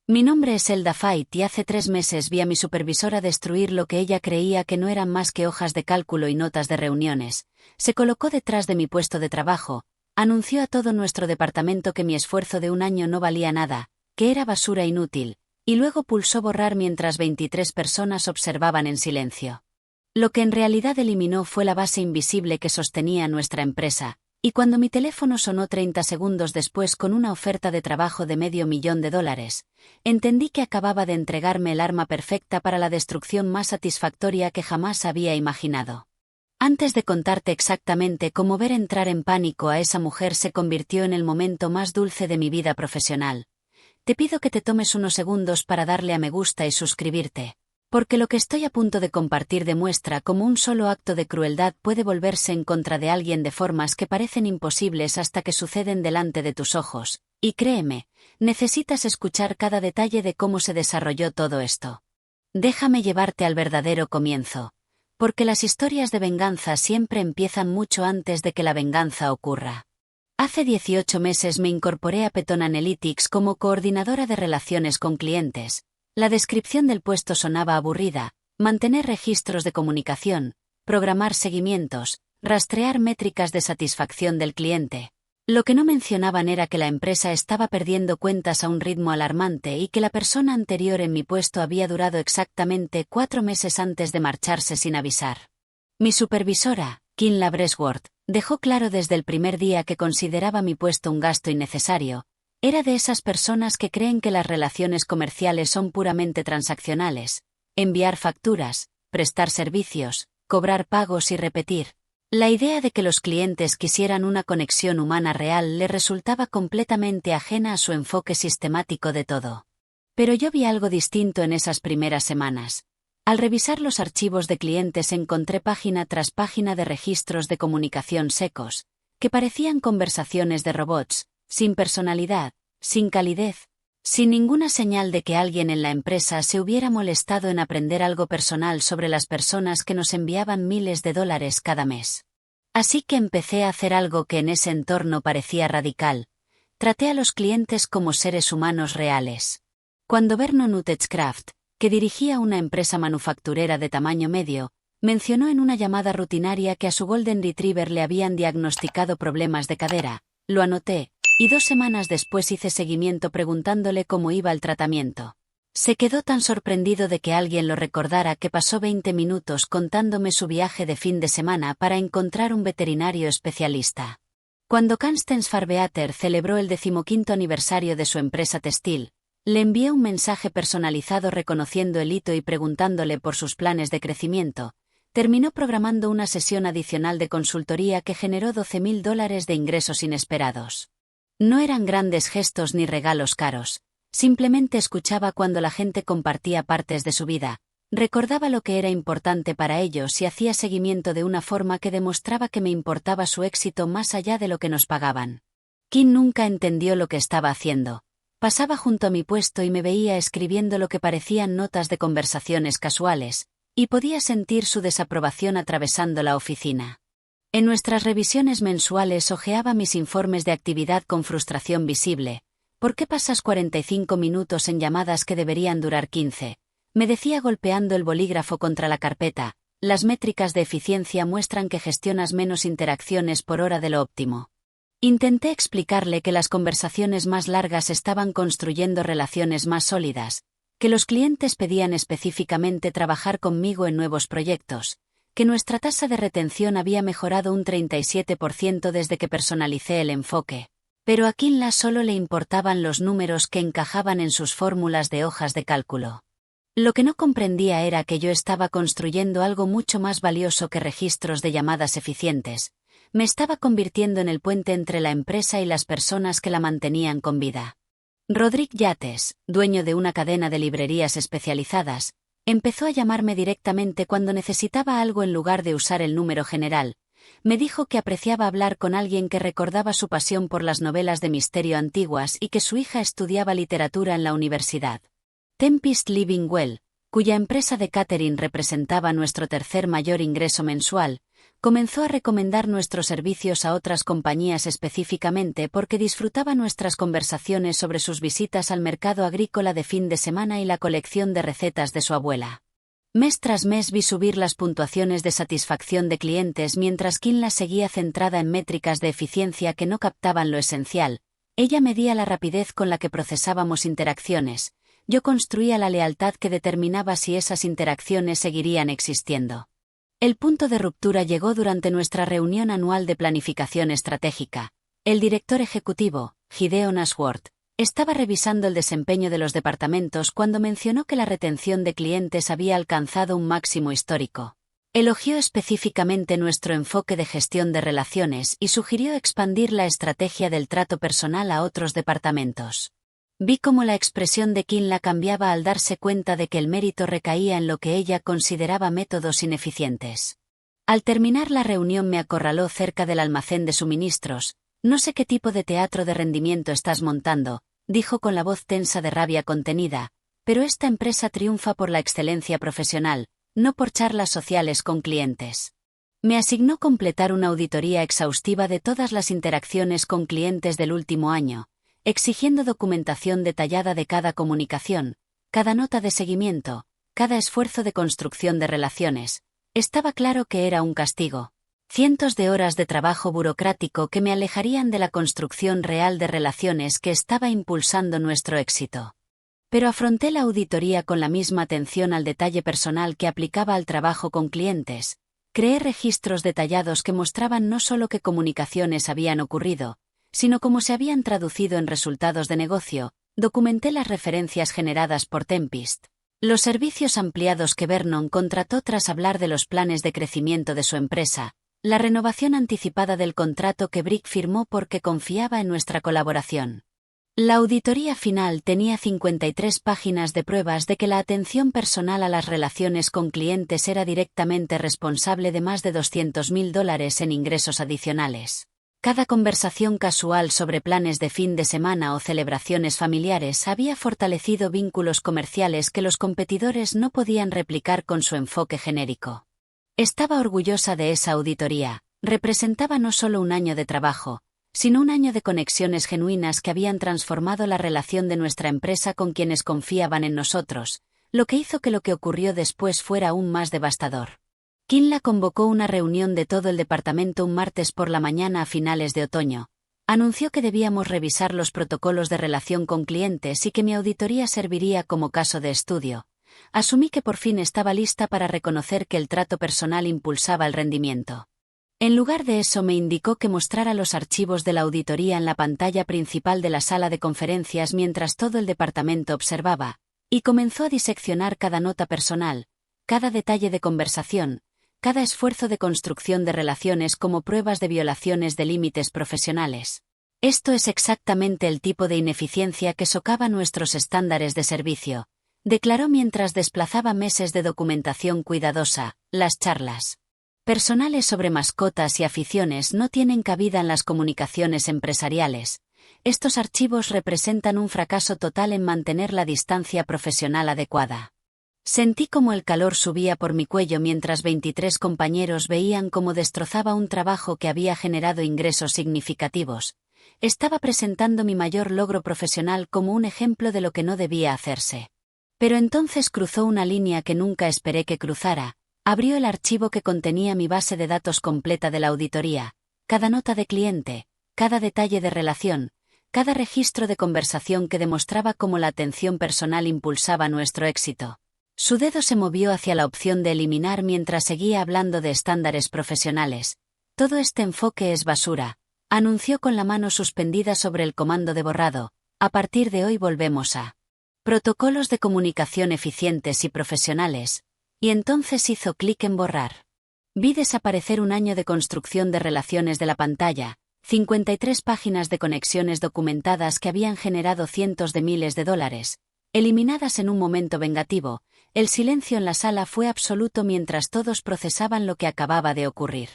Mi nombre es Elda Fait y hace 3 meses vi a mi supervisora destruir lo que ella creía que no eran más que hojas de cálculo y notas de reuniones. Se colocó detrás de mi puesto de trabajo, anunció a todo nuestro departamento que mi esfuerzo de un año no valía nada, que era basura inútil, y luego pulsó borrar mientras 23 personas observaban en silencio. Lo que en realidad eliminó fue la base invisible que sostenía nuestra empresa, y cuando mi teléfono sonó 30 segundos después con una oferta de trabajo de $500,000, entendí que acababa de entregarme el arma perfecta para la destrucción más satisfactoria que jamás había imaginado. Antes de contarte exactamente cómo ver entrar en pánico a esa mujer se convirtió en el momento más dulce de mi vida profesional, te pido que te tomes unos segundos para darle a me gusta y suscribirte, porque lo que estoy a punto de compartir demuestra cómo un solo acto de crueldad puede volverse en contra de alguien de formas que parecen imposibles hasta que suceden delante de tus ojos, y créeme, necesitas escuchar cada detalle de cómo se desarrolló todo esto. Déjame llevarte al verdadero comienzo, porque las historias de venganza siempre empiezan mucho antes de que la venganza ocurra. Hace 18 meses me incorporé a Peton Analytics como coordinadora de relaciones con clientes. La descripción del puesto sonaba aburrida: mantener registros de comunicación, programar seguimientos, rastrear métricas de satisfacción del cliente. Lo que no mencionaban era que la empresa estaba perdiendo cuentas a un ritmo alarmante y que la persona anterior en mi puesto había durado exactamente 4 meses antes de marcharse sin avisar. Mi supervisora, Kinla Bresworth, dejó claro desde el primer día que consideraba mi puesto un gasto innecesario. Era de esas personas que creen que las relaciones comerciales son puramente transaccionales: enviar facturas, prestar servicios, cobrar pagos y repetir. La idea de que los clientes quisieran una conexión humana real le resultaba completamente ajena a su enfoque sistemático de todo. Pero yo vi algo distinto en esas primeras semanas. Al revisar los archivos de clientes encontré página tras página de registros de comunicación secos, que parecían conversaciones de robots, sin personalidad, sin calidez, sin ninguna señal de que alguien en la empresa se hubiera molestado en aprender algo personal sobre las personas que nos enviaban miles de dólares cada mes. Así que empecé a hacer algo que en ese entorno parecía radical: traté a los clientes como seres humanos reales. Cuando Vernon Utechcraft, que dirigía una empresa manufacturera de tamaño medio, mencionó en una llamada rutinaria que a su Golden Retriever le habían diagnosticado problemas de cadera, lo anoté, y 2 semanas después hice seguimiento preguntándole cómo iba el tratamiento. Se quedó tan sorprendido de que alguien lo recordara que pasó 20 minutos contándome su viaje de fin de semana para encontrar un veterinario especialista. Cuando Constance Farbeater celebró el 15º aniversario de su empresa textil, le envié un mensaje personalizado reconociendo el hito y preguntándole por sus planes de crecimiento. Terminó programando una sesión adicional de consultoría que generó $12,000 de ingresos inesperados. No eran grandes gestos ni regalos caros. Simplemente escuchaba cuando la gente compartía partes de su vida, recordaba lo que era importante para ellos y hacía seguimiento de una forma que demostraba que me importaba su éxito más allá de lo que nos pagaban. Kim nunca entendió lo que estaba haciendo. Pasaba junto a mi puesto y me veía escribiendo lo que parecían notas de conversaciones casuales, y podía sentir su desaprobación atravesando la oficina. En nuestras revisiones mensuales hojeaba mis informes de actividad con frustración visible. ¿Por qué pasas 45 minutos en llamadas que deberían durar 15? Me decía golpeando el bolígrafo contra la carpeta. Las métricas de eficiencia muestran que gestionas menos interacciones por hora de lo óptimo. Intenté explicarle que las conversaciones más largas estaban construyendo relaciones más sólidas, que los clientes pedían específicamente trabajar conmigo en nuevos proyectos, que nuestra tasa de retención había mejorado un 37% desde que personalicé el enfoque. Pero a Kinla solo le importaban los números que encajaban en sus fórmulas de hojas de cálculo. Lo que no comprendía era que yo estaba construyendo algo mucho más valioso que registros de llamadas eficientes. Me estaba convirtiendo en el puente entre la empresa y las personas que la mantenían con vida. Roderick Yates, dueño de una cadena de librerías especializadas, empezó a llamarme directamente cuando necesitaba algo en lugar de usar el número general. Me dijo que apreciaba hablar con alguien que recordaba su pasión por las novelas de misterio antiguas y que su hija estudiaba literatura en la universidad. Tempest Living Well, cuya empresa de catering representaba nuestro tercer mayor ingreso mensual, comenzó a recomendar nuestros servicios a otras compañías específicamente porque disfrutaba nuestras conversaciones sobre sus visitas al mercado agrícola de fin de semana y la colección de recetas de su abuela. Mes tras mes vi subir las puntuaciones de satisfacción de clientes mientras Kinla seguía centrada en métricas de eficiencia que no captaban lo esencial. Ella medía la rapidez con la que procesábamos interacciones. Yo construía la lealtad que determinaba si esas interacciones seguirían existiendo. El punto de ruptura llegó durante nuestra reunión anual de planificación estratégica. El director ejecutivo, Gideon Ashworth, estaba revisando el desempeño de los departamentos cuando mencionó que la retención de clientes había alcanzado un máximo histórico. Elogió específicamente nuestro enfoque de gestión de relaciones y sugirió expandir la estrategia del trato personal a otros departamentos. Vi cómo la expresión de Kinla cambiaba al darse cuenta de que el mérito recaía en lo que ella consideraba métodos ineficientes. Al terminar la reunión me acorraló cerca del almacén de suministros. «No sé qué tipo de teatro de rendimiento estás montando», dijo con la voz tensa de rabia contenida, «pero esta empresa triunfa por la excelencia profesional, no por charlas sociales con clientes». Me asignó completar una auditoría exhaustiva de todas las interacciones con clientes del último año, exigiendo documentación detallada de cada comunicación, cada nota de seguimiento, cada esfuerzo de construcción de relaciones. Estaba claro que era un castigo. Cientos de horas de trabajo burocrático que me alejarían de la construcción real de relaciones que estaba impulsando nuestro éxito. Pero afronté la auditoría con la misma atención al detalle personal que aplicaba al trabajo con clientes. Creé registros detallados que mostraban no solo qué comunicaciones habían ocurrido, sino cómo se habían traducido en resultados de negocio. Documenté las referencias generadas por Tempest, los servicios ampliados que Vernon contrató tras hablar de los planes de crecimiento de su empresa, la renovación anticipada del contrato que Brick firmó porque confiaba en nuestra colaboración. La auditoría final tenía 53 páginas de pruebas de que la atención personal a las relaciones con clientes era directamente responsable de más de $200.000 en ingresos adicionales. Cada conversación casual sobre planes de fin de semana o celebraciones familiares había fortalecido vínculos comerciales que los competidores no podían replicar con su enfoque genérico. Estaba orgullosa de esa auditoría. Representaba no solo un año de trabajo, sino un año de conexiones genuinas que habían transformado la relación de nuestra empresa con quienes confiaban en nosotros, lo que hizo que lo que ocurrió después fuera aún más devastador. Kinla convocó una reunión de todo el departamento un martes por la mañana a finales de otoño. Anunció que debíamos revisar los protocolos de relación con clientes y que mi auditoría serviría como caso de estudio. Asumí que por fin estaba lista para reconocer que el trato personal impulsaba el rendimiento. En lugar de eso me indicó que mostrara los archivos de la auditoría en la pantalla principal de la sala de conferencias mientras todo el departamento observaba, y comenzó a diseccionar cada nota personal, cada detalle de conversación, cada esfuerzo de construcción de relaciones como pruebas de violaciones de límites profesionales. Esto es exactamente el tipo de ineficiencia que socava nuestros estándares de servicio, declaró mientras desplazaba meses de documentación cuidadosa. Las charlas personales sobre mascotas y aficiones no tienen cabida en las comunicaciones empresariales. Estos archivos representan un fracaso total en mantener la distancia profesional adecuada. Sentí como el calor subía por mi cuello mientras 23 compañeros veían cómo destrozaba un trabajo que había generado ingresos significativos. Estaba presentando mi mayor logro profesional como un ejemplo de lo que no debía hacerse. Pero entonces cruzó una línea que nunca esperé que cruzara. Abrió el archivo que contenía mi base de datos completa de la auditoría, cada nota de cliente, cada detalle de relación, cada registro de conversación que demostraba cómo la atención personal impulsaba nuestro éxito. Su dedo se movió hacia la opción de eliminar mientras seguía hablando de estándares profesionales. Todo este enfoque es basura, anunció con la mano suspendida sobre el comando de borrado. A partir de hoy volvemos a protocolos de comunicación eficientes y profesionales. Y entonces hizo clic en borrar. Vi desaparecer un año de construcción de relaciones de la pantalla, 53 páginas de conexiones documentadas que habían generado cientos de miles de dólares, eliminadas en un momento vengativo. El silencio en la sala fue absoluto mientras todos procesaban lo que acababa de ocurrir.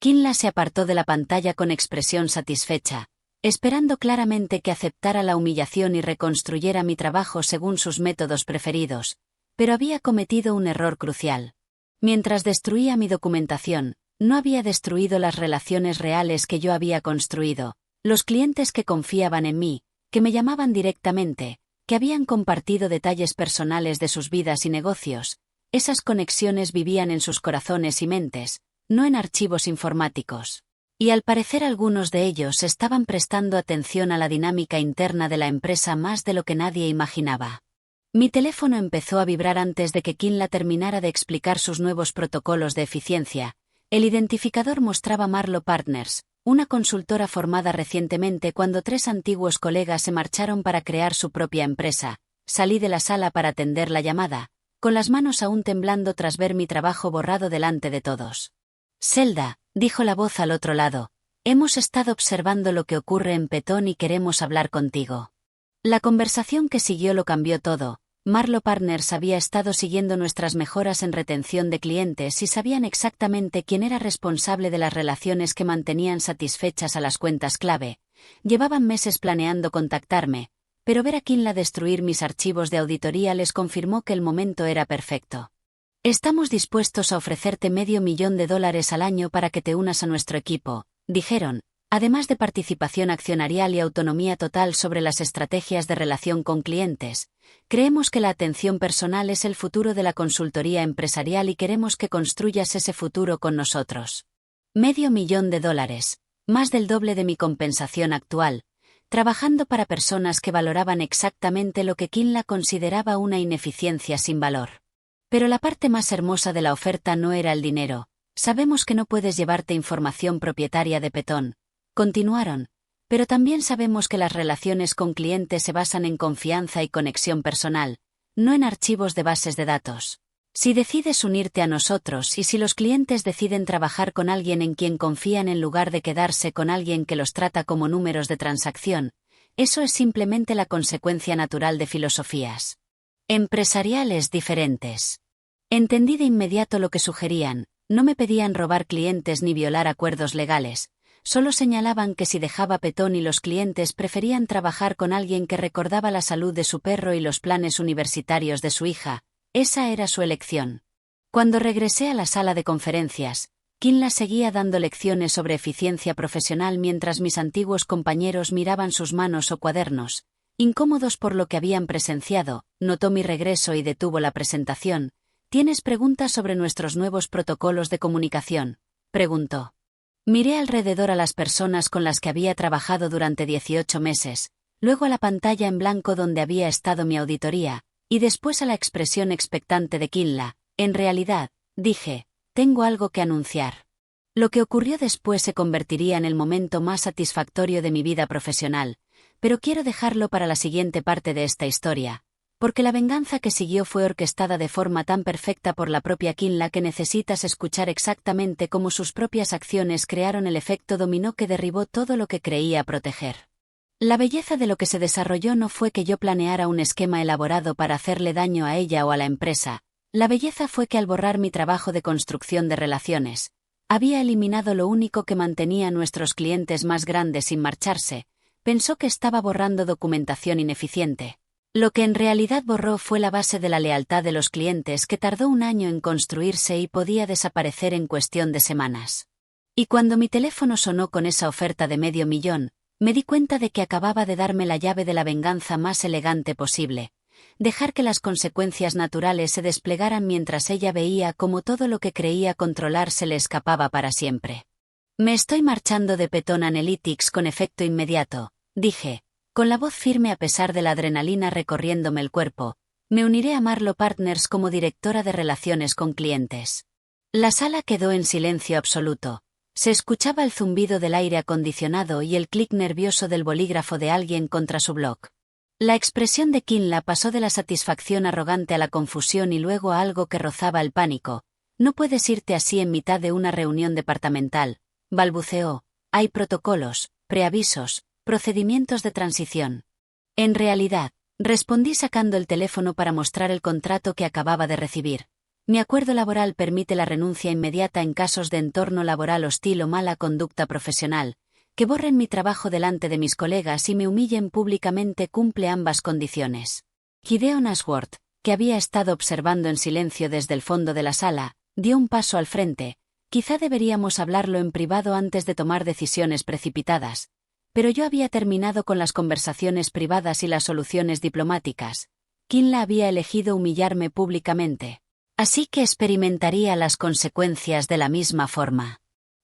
Kinla se apartó de la pantalla con expresión satisfecha, esperando claramente que aceptara la humillación y reconstruyera mi trabajo según sus métodos preferidos. Pero había cometido un error crucial. Mientras destruía mi documentación, no había destruido las relaciones reales que yo había construido, los clientes que confiaban en mí, que me llamaban directamente, que habían compartido detalles personales de sus vidas y negocios. Esas conexiones vivían en sus corazones y mentes, no en archivos informáticos. Y al parecer algunos de ellos estaban prestando atención a la dinámica interna de la empresa más de lo que nadie imaginaba. Mi teléfono empezó a vibrar antes de que Kinla terminara de explicar sus nuevos protocolos de eficiencia. El identificador mostraba Marlowe Partners, una consultora formada recientemente cuando 3 antiguos colegas se marcharon para crear su propia empresa. Salí de la sala para atender la llamada, con las manos aún temblando tras ver mi trabajo borrado delante de todos. Zelda, dijo la voz al otro lado, hemos estado observando lo que ocurre en Petón y queremos hablar contigo. La conversación que siguió lo cambió todo. Marlowe Partners había estado siguiendo nuestras mejoras en retención de clientes y sabían exactamente quién era responsable de las relaciones que mantenían satisfechas a las cuentas clave. Llevaban meses planeando contactarme, pero ver a Kinla destruir mis archivos de auditoría les confirmó que el momento era perfecto. Estamos dispuestos a ofrecerte $500,000 al año para que te unas a nuestro equipo, dijeron, además de participación accionarial y autonomía total sobre las estrategias de relación con clientes. Creemos que la atención personal es el futuro de la consultoría empresarial y queremos que construyas ese futuro con nosotros. $500,000, más del doble de mi compensación actual, trabajando para personas que valoraban exactamente lo que Kinla consideraba una ineficiencia sin valor. Pero la parte más hermosa de la oferta no era el dinero. Sabemos que no puedes llevarte información propietaria de Petón, continuaron, pero también sabemos que las relaciones con clientes se basan en confianza y conexión personal, no en archivos de bases de datos. Si decides unirte a nosotros y si los clientes deciden trabajar con alguien en quien confían en lugar de quedarse con alguien que los trata como números de transacción, eso es simplemente la consecuencia natural de filosofías empresariales diferentes. Entendí de inmediato lo que sugerían, no me pedían robar clientes ni violar acuerdos legales. Solo señalaban que si dejaba Petón y los clientes preferían trabajar con alguien que recordaba la salud de su perro y los planes universitarios de su hija, esa era su elección. Cuando regresé a la sala de conferencias, Kinla seguía dando lecciones sobre eficiencia profesional mientras mis antiguos compañeros miraban sus manos o cuadernos, incómodos por lo que habían presenciado. Notó mi regreso y detuvo la presentación. ¿Tienes preguntas sobre nuestros nuevos protocolos de comunicación?, preguntó. Miré alrededor a las personas con las que había trabajado durante 18 meses, luego a la pantalla en blanco donde había estado mi auditoría, y después a la expresión expectante de Kinla. En realidad, dije, tengo algo que anunciar. Lo que ocurrió después se convertiría en el momento más satisfactorio de mi vida profesional, pero quiero dejarlo para la siguiente parte de esta historia, porque la venganza que siguió fue orquestada de forma tan perfecta por la propia Kinla que necesitas escuchar exactamente cómo sus propias acciones crearon el efecto dominó que derribó todo lo que creía proteger. La belleza de lo que se desarrolló no fue que yo planeara un esquema elaborado para hacerle daño a ella o a la empresa. La belleza fue que al borrar mi trabajo de construcción de relaciones, había eliminado lo único que mantenía a nuestros clientes más grandes sin marcharse. Pensó que estaba borrando documentación ineficiente. Lo que en realidad borró fue la base de la lealtad de los clientes que tardó un año en construirse y podía desaparecer en cuestión de semanas. Y cuando mi teléfono sonó con esa oferta de $500,000, me di cuenta de que acababa de darme la llave de la venganza más elegante posible. Dejar que las consecuencias naturales se desplegaran mientras ella veía cómo todo lo que creía controlar se le escapaba para siempre. Me estoy marchando de Petón Analytics con efecto inmediato, dije, con la voz firme a pesar de la adrenalina recorriéndome el cuerpo. Me uniré a Marlowe Partners como directora de relaciones con clientes. La sala quedó en silencio absoluto. Se escuchaba el zumbido del aire acondicionado y el clic nervioso del bolígrafo de alguien contra su blog. La expresión de Kinla pasó de la satisfacción arrogante a la confusión y luego a algo que rozaba el pánico. No puedes irte así en mitad de una reunión departamental, balbuceó. Hay protocolos, preavisos, procedimientos de transición. En realidad, respondí sacando el teléfono para mostrar el contrato que acababa de recibir. Mi acuerdo laboral permite la renuncia inmediata en casos de entorno laboral hostil o mala conducta profesional, que borren mi trabajo delante de mis colegas y me humillen públicamente. Cumple ambas condiciones. Gideon Ashworth, que había estado observando en silencio desde el fondo de la sala, dio un paso al frente. Quizá deberíamos hablarlo en privado antes de tomar decisiones precipitadas. Pero yo había terminado con las conversaciones privadas y las soluciones diplomáticas. Kinla había elegido humillarme públicamente. Así que experimentaría las consecuencias de la misma forma.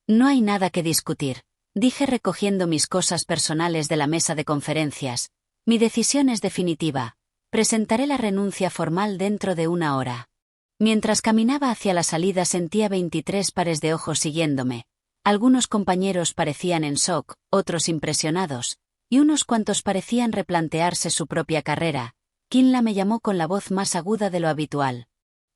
No hay nada que discutir, dije recogiendo mis cosas personales de la mesa de conferencias. Mi decisión es definitiva. Presentaré la renuncia formal dentro de 1 hora. Mientras caminaba hacia la salida sentía 23 pares de ojos siguiéndome. Algunos compañeros parecían en shock, otros impresionados, y unos cuantos parecían replantearse su propia carrera. Kinla me llamó con la voz más aguda de lo habitual.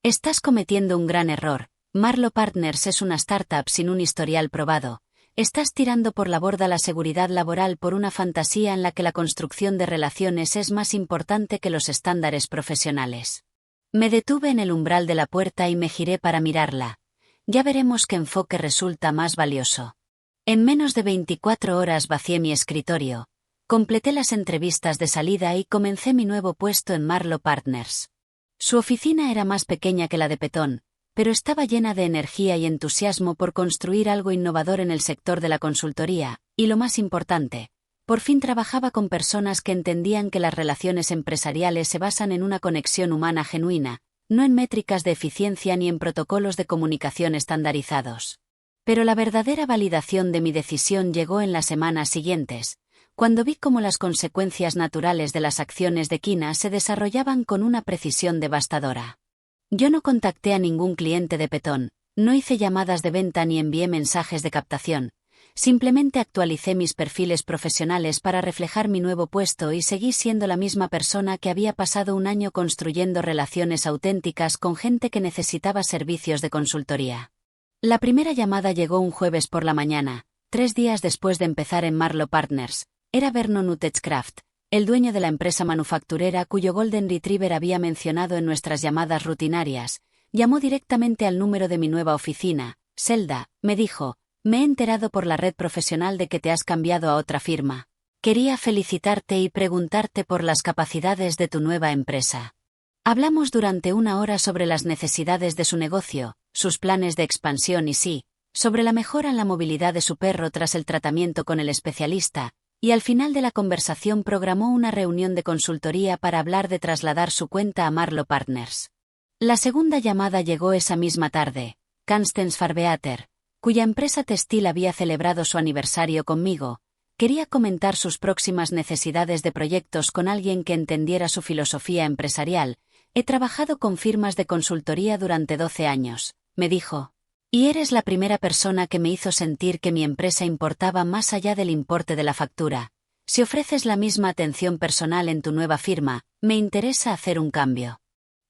Estás cometiendo un gran error. Marlowe Partners es una startup sin un historial probado. Estás tirando por la borda la seguridad laboral por una fantasía en la que la construcción de relaciones es más importante que los estándares profesionales. Me detuve en el umbral de la puerta y me giré para mirarla. Ya veremos qué enfoque resulta más valioso. En menos de 24 horas vacié mi escritorio, completé las entrevistas de salida y comencé mi nuevo puesto en Marlowe Partners. Su oficina era más pequeña que la de Petón, pero estaba llena de energía y entusiasmo por construir algo innovador en el sector de la consultoría, y lo más importante, por fin trabajaba con personas que entendían que las relaciones empresariales se basan en una conexión humana genuina, no en métricas de eficiencia ni en protocolos de comunicación estandarizados. Pero la verdadera validación de mi decisión llegó en las semanas siguientes, cuando vi cómo las consecuencias naturales de las acciones de Kina se desarrollaban con una precisión devastadora. Yo no contacté a ningún cliente de Petón, no hice llamadas de venta ni envié mensajes de captación. Simplemente actualicé mis perfiles profesionales para reflejar mi nuevo puesto y seguí siendo la misma persona que había pasado un año construyendo relaciones auténticas con gente que necesitaba servicios de consultoría. La primera llamada llegó un jueves por la mañana, 3 días después de empezar en Marlowe Partners. Era Vernon Utechcraft, el dueño de la empresa manufacturera cuyo Golden Retriever había mencionado en nuestras llamadas rutinarias. Llamó directamente al número de mi nueva oficina. Zelda, me dijo. Me he enterado por la red profesional de que te has cambiado a otra firma. Quería felicitarte y preguntarte por las capacidades de tu nueva empresa. Hablamos durante 1 hora sobre las necesidades de su negocio, sus planes de expansión y sobre la mejora en la movilidad de su perro tras el tratamiento con el especialista, y al final de la conversación programó una reunión de consultoría para hablar de trasladar su cuenta a Marlowe Partners. La segunda llamada llegó esa misma tarde. Constance Farbeater, cuya empresa textil había celebrado su aniversario conmigo, quería comentar sus próximas necesidades de proyectos con alguien que entendiera su filosofía empresarial. He trabajado con firmas de consultoría durante 12 años, me dijo. Y eres la primera persona que me hizo sentir que mi empresa importaba más allá del importe de la factura. Si ofreces la misma atención personal en tu nueva firma, me interesa hacer un cambio.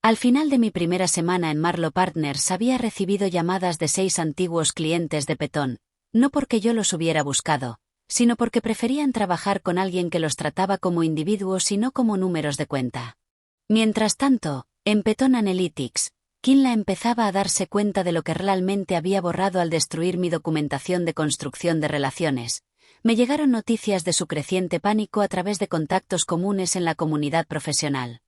Al final de mi primera semana en Marlowe Partners había recibido llamadas de 6 antiguos clientes de Petón, no porque yo los hubiera buscado, sino porque preferían trabajar con alguien que los trataba como individuos y no como números de cuenta. Mientras tanto, en Petón Analytics, Kinla empezaba a darse cuenta de lo que realmente había borrado al destruir mi documentación de construcción de relaciones. Me llegaron noticias de su creciente pánico a través de contactos comunes en la comunidad profesional.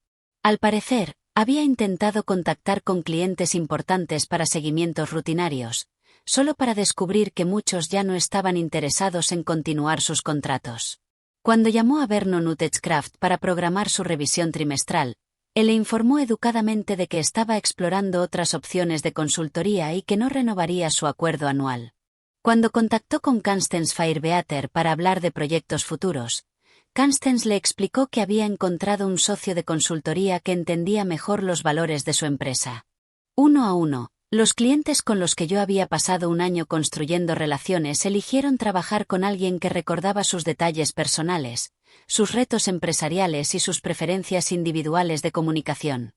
Al parecer, había intentado contactar con clientes importantes para seguimientos rutinarios, solo para descubrir que muchos ya no estaban interesados en continuar sus contratos. Cuando llamó a Vernon Utechcraft para programar su revisión trimestral, él le informó educadamente de que estaba explorando otras opciones de consultoría y que no renovaría su acuerdo anual. Cuando contactó con Constance Farbeater para hablar de proyectos futuros, Constance le explicó que había encontrado un socio de consultoría que entendía mejor los valores de su empresa. 1 a 1, los clientes con los que yo había pasado un año construyendo relaciones eligieron trabajar con alguien que recordaba sus detalles personales, sus retos empresariales y sus preferencias individuales de comunicación.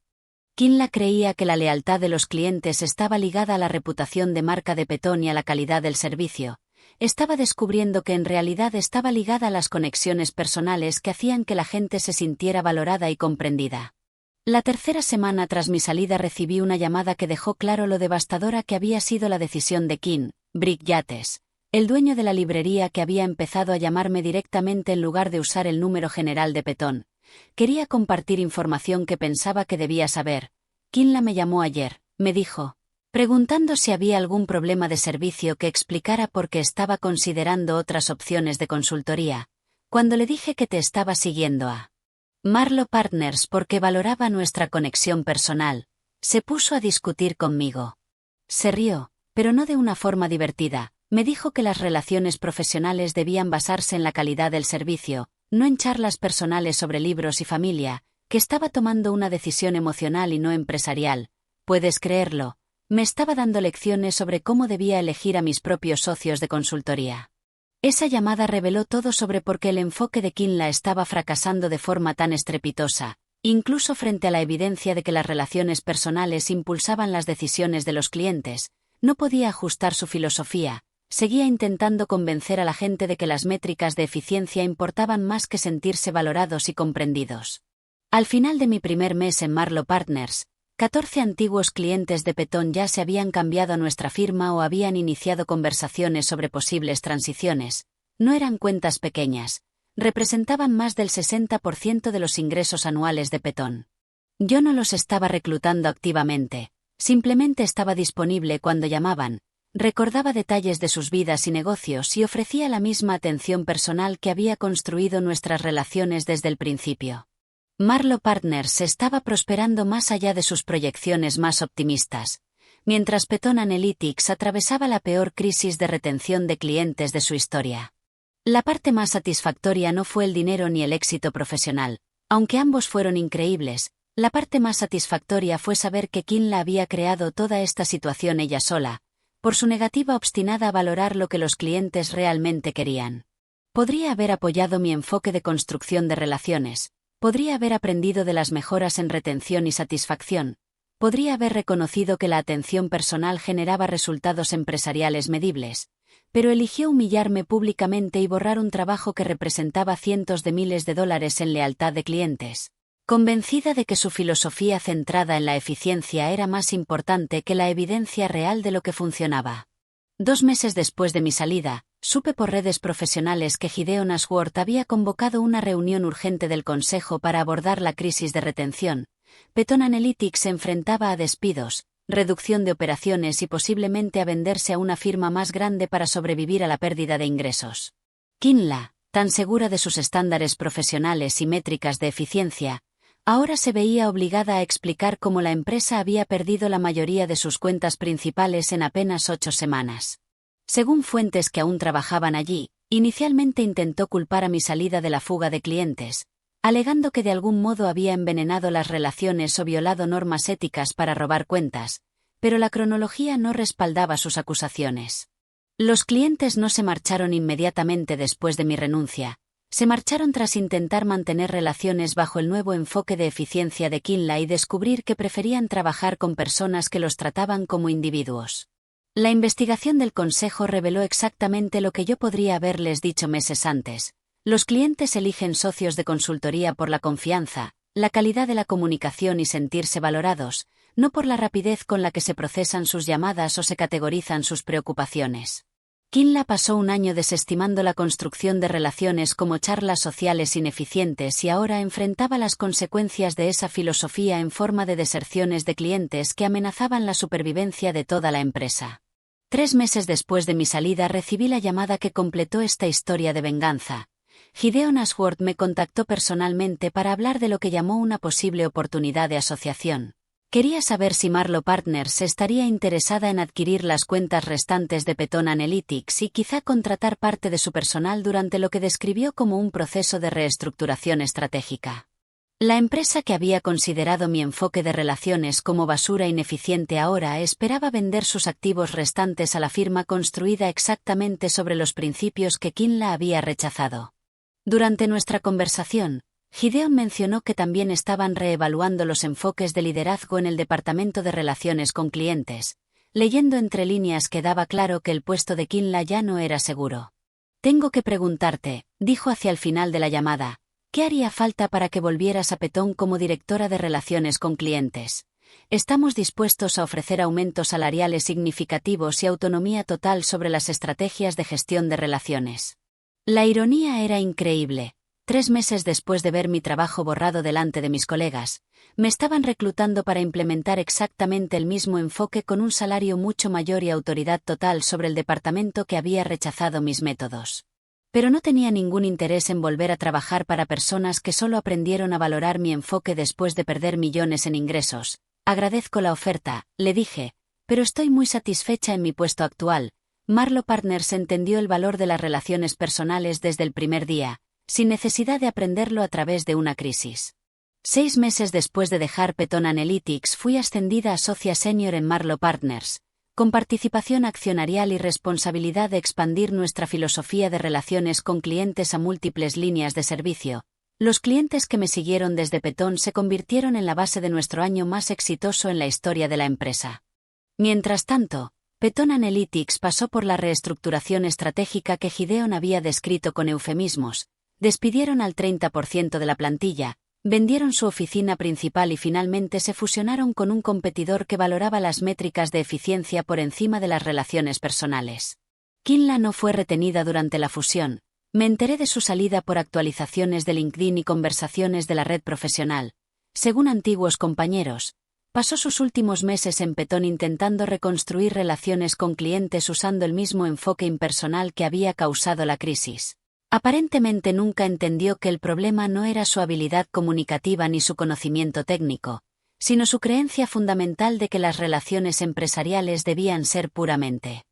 Kinla creía que la lealtad de los clientes estaba ligada a la reputación de marca de Petón y a la calidad del servicio. Estaba descubriendo que en realidad estaba ligada a las conexiones personales que hacían que la gente se sintiera valorada y comprendida. La tercera semana tras mi salida recibí una llamada que dejó claro lo devastadora que había sido la decisión de Brick Yates, el dueño de la librería que había empezado a llamarme directamente en lugar de usar el número general de Petón. Quería compartir información que pensaba que debía saber. Kinla me llamó ayer, me dijo, preguntando si había algún problema de servicio que explicara por qué estaba considerando otras opciones de consultoría. Cuando le dije que te estaba siguiendo a Marlowe Partners porque valoraba nuestra conexión personal, se puso a discutir conmigo. Se rió, pero no de una forma divertida. Me dijo que las relaciones profesionales debían basarse en la calidad del servicio, no en charlas personales sobre libros y familia, que estaba tomando una decisión emocional y no empresarial. ¿Puedes creerlo? Me estaba dando lecciones sobre cómo debía elegir a mis propios socios de consultoría. Esa llamada reveló todo sobre por qué el enfoque de Kinla estaba fracasando de forma tan estrepitosa, incluso frente a la evidencia de que las relaciones personales impulsaban las decisiones de los clientes. No podía ajustar su filosofía, seguía intentando convencer a la gente de que las métricas de eficiencia importaban más que sentirse valorados y comprendidos. Al final de mi primer mes en Marlowe Partners, 14 antiguos clientes de Petón ya se habían cambiado a nuestra firma o habían iniciado conversaciones sobre posibles transiciones. No eran cuentas pequeñas, representaban más del 60% de los ingresos anuales de Petón. Yo no los estaba reclutando activamente, simplemente estaba disponible cuando llamaban, recordaba detalles de sus vidas y negocios y ofrecía la misma atención personal que había construido nuestras relaciones desde el principio. Marlowe Partners estaba prosperando más allá de sus proyecciones más optimistas, mientras Petón Analytics atravesaba la peor crisis de retención de clientes de su historia. La parte más satisfactoria no fue el dinero ni el éxito profesional, aunque ambos fueron increíbles. La parte más satisfactoria fue saber que Kinla había creado toda esta situación ella sola, por su negativa obstinada a valorar lo que los clientes realmente querían. Podría haber apoyado mi enfoque de construcción de relaciones. Podría haber aprendido de las mejoras en retención y satisfacción. Podría haber reconocido que la atención personal generaba resultados empresariales medibles. Pero eligió humillarme públicamente y borrar un trabajo que representaba cientos de miles de dólares en lealtad de clientes. Convencida de que su filosofía centrada en la eficiencia era más importante que la evidencia real de lo que funcionaba. 2 meses después de mi salida, supe por redes profesionales que Gideon Ashworth había convocado una reunión urgente del Consejo para abordar la crisis de retención. Petón Analytics se enfrentaba a despidos, reducción de operaciones y posiblemente a venderse a una firma más grande para sobrevivir a la pérdida de ingresos. Kinla, tan segura de sus estándares profesionales y métricas de eficiencia, ahora se veía obligada a explicar cómo la empresa había perdido la mayoría de sus cuentas principales en apenas 8 semanas. Según fuentes que aún trabajaban allí, inicialmente intentó culpar a mi salida de la fuga de clientes, alegando que de algún modo había envenenado las relaciones o violado normas éticas para robar cuentas, pero la cronología no respaldaba sus acusaciones. Los clientes no se marcharon inmediatamente después de mi renuncia. Se marcharon tras intentar mantener relaciones bajo el nuevo enfoque de eficiencia de Kinla y descubrir que preferían trabajar con personas que los trataban como individuos. La investigación del Consejo reveló exactamente lo que yo podría haberles dicho meses antes. Los clientes eligen socios de consultoría por la confianza, la calidad de la comunicación y sentirse valorados, no por la rapidez con la que se procesan sus llamadas o se categorizan sus preocupaciones. Kinla pasó un año desestimando la construcción de relaciones como charlas sociales ineficientes y ahora enfrentaba las consecuencias de esa filosofía en forma de deserciones de clientes que amenazaban la supervivencia de toda la empresa. 3 meses después de mi salida recibí la llamada que completó esta historia de venganza. Gideon Ashworth me contactó personalmente para hablar de lo que llamó una posible oportunidad de asociación. Quería saber si Marlowe Partners estaría interesada en adquirir las cuentas restantes de Petón Analytics y quizá contratar parte de su personal durante lo que describió como un proceso de reestructuración estratégica. La empresa que había considerado mi enfoque de relaciones como basura ineficiente ahora esperaba vender sus activos restantes a la firma construida exactamente sobre los principios que Kinla había rechazado. Durante nuestra conversación, Gideon mencionó que también estaban reevaluando los enfoques de liderazgo en el departamento de relaciones con clientes. Leyendo entre líneas quedaba claro que el puesto de Kinla ya no era seguro. Tengo que preguntarte, dijo hacia el final de la llamada, ¿qué haría falta para que volvieras a Petón como directora de relaciones con clientes? Estamos dispuestos a ofrecer aumentos salariales significativos y autonomía total sobre las estrategias de gestión de relaciones. La ironía era increíble. 3 meses después de ver mi trabajo borrado delante de mis colegas, me estaban reclutando para implementar exactamente el mismo enfoque con un salario mucho mayor y autoridad total sobre el departamento que había rechazado mis métodos. Pero no tenía ningún interés en volver a trabajar para personas que solo aprendieron a valorar mi enfoque después de perder millones en ingresos. Agradezco la oferta, le dije, pero estoy muy satisfecha en mi puesto actual. Marlowe Partners entendió el valor de las relaciones personales desde el primer día, sin necesidad de aprenderlo a través de una crisis. 6 meses después de dejar Peton Analytics fui ascendida a socia senior en Marlowe Partners, con participación accionarial y responsabilidad de expandir nuestra filosofía de relaciones con clientes a múltiples líneas de servicio. Los clientes que me siguieron desde Peton se convirtieron en la base de nuestro año más exitoso en la historia de la empresa. Mientras tanto, Peton Analytics pasó por la reestructuración estratégica que Gideon había descrito con eufemismos. Despidieron al 30% de la plantilla, vendieron su oficina principal y finalmente se fusionaron con un competidor que valoraba las métricas de eficiencia por encima de las relaciones personales. Kinla no fue retenida durante la fusión. Me enteré de su salida por actualizaciones de LinkedIn y conversaciones de la red profesional. Según antiguos compañeros, pasó sus últimos meses en Peton intentando reconstruir relaciones con clientes usando el mismo enfoque impersonal que había causado la crisis. Aparentemente nunca entendió que el problema no era su habilidad comunicativa ni su conocimiento técnico, sino su creencia fundamental de que las relaciones empresariales debían ser puramente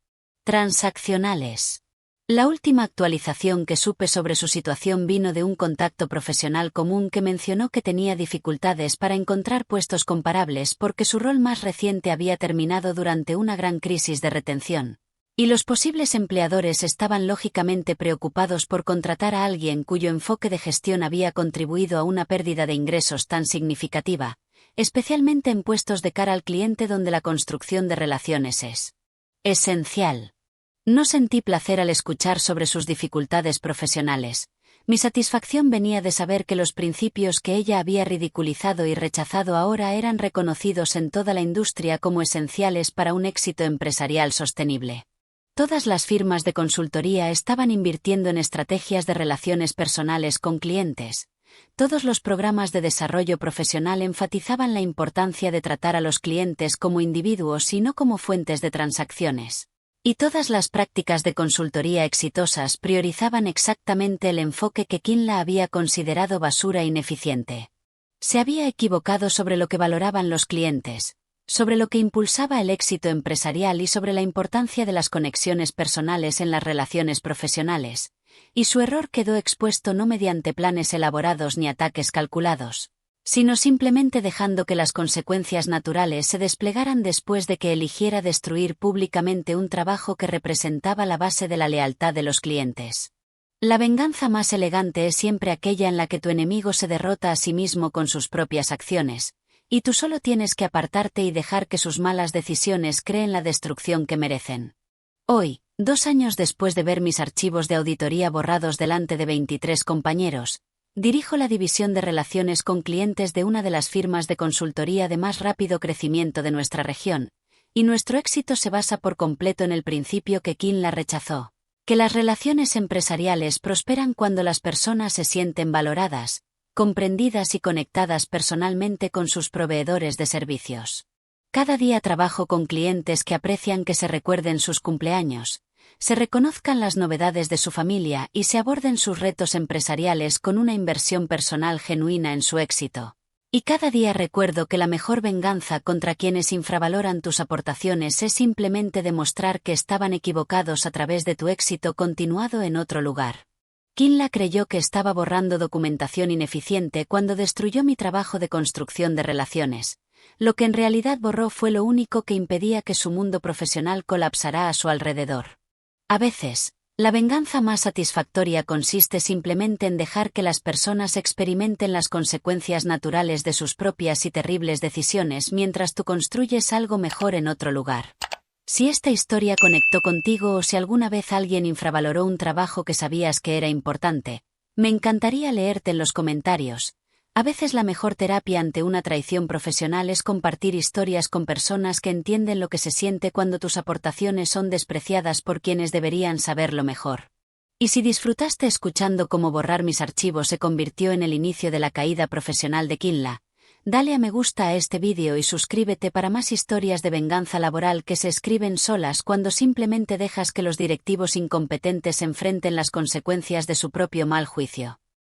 transaccionales. La última actualización que supe sobre su situación vino de un contacto profesional común que mencionó que tenía dificultades para encontrar puestos comparables porque su rol más reciente había terminado durante una gran crisis de retención. Y los posibles empleadores estaban lógicamente preocupados por contratar a alguien cuyo enfoque de gestión había contribuido a una pérdida de ingresos tan significativa, especialmente en puestos de cara al cliente donde la construcción de relaciones es esencial. No sentí placer al escuchar sobre sus dificultades profesionales. Mi satisfacción venía de saber que los principios que ella había ridiculizado y rechazado ahora eran reconocidos en toda la industria como esenciales para un éxito empresarial sostenible. Todas las firmas de consultoría estaban invirtiendo en estrategias de relaciones personales con clientes. Todos los programas de desarrollo profesional enfatizaban la importancia de tratar a los clientes como individuos y no como fuentes de transacciones. Y todas las prácticas de consultoría exitosas priorizaban exactamente el enfoque que Kinla había considerado basura e ineficiente. Se había equivocado sobre lo que valoraban los clientes, sobre lo que impulsaba el éxito empresarial y sobre la importancia de las conexiones personales en las relaciones profesionales, y su error quedó expuesto no mediante planes elaborados ni ataques calculados, sino simplemente dejando que las consecuencias naturales se desplegaran después de que eligiera destruir públicamente un trabajo que representaba la base de la lealtad de los clientes. La venganza más elegante es siempre aquella en la que tu enemigo se derrota a sí mismo con sus propias acciones, y tú solo tienes que apartarte y dejar que sus malas decisiones creen la destrucción que merecen. Hoy, 2 años después de ver mis archivos de auditoría borrados delante de 23 compañeros, dirijo la división de relaciones con clientes de una de las firmas de consultoría de más rápido crecimiento de nuestra región, y nuestro éxito se basa por completo en el principio que Kinla rechazó, que las relaciones empresariales prosperan cuando las personas se sienten valoradas, comprendidas y conectadas personalmente con sus proveedores de servicios. Cada día trabajo con clientes que aprecian que se recuerden sus cumpleaños, se reconozcan las novedades de su familia y se aborden sus retos empresariales con una inversión personal genuina en su éxito. Y cada día recuerdo que la mejor venganza contra quienes infravaloran tus aportaciones es simplemente demostrar que estaban equivocados a través de tu éxito continuado en otro lugar. Kinla creyó que estaba borrando documentación ineficiente cuando destruyó mi trabajo de construcción de relaciones. Lo que en realidad borró fue lo único que impedía que su mundo profesional colapsara a su alrededor. A veces, la venganza más satisfactoria consiste simplemente en dejar que las personas experimenten las consecuencias naturales de sus propias y terribles decisiones mientras tú construyes algo mejor en otro lugar. Si esta historia conectó contigo o si alguna vez alguien infravaloró un trabajo que sabías que era importante, me encantaría leerte en los comentarios. A veces la mejor terapia ante una traición profesional es compartir historias con personas que entienden lo que se siente cuando tus aportaciones son despreciadas por quienes deberían saberlo mejor. Y si disfrutaste escuchando cómo borrar mis archivos se convirtió en el inicio de la caída profesional de Kinla, dale a me gusta a este vídeo y suscríbete para más historias de venganza laboral que se escriben solas cuando simplemente dejas que los directivos incompetentes enfrenten las consecuencias de su propio mal juicio.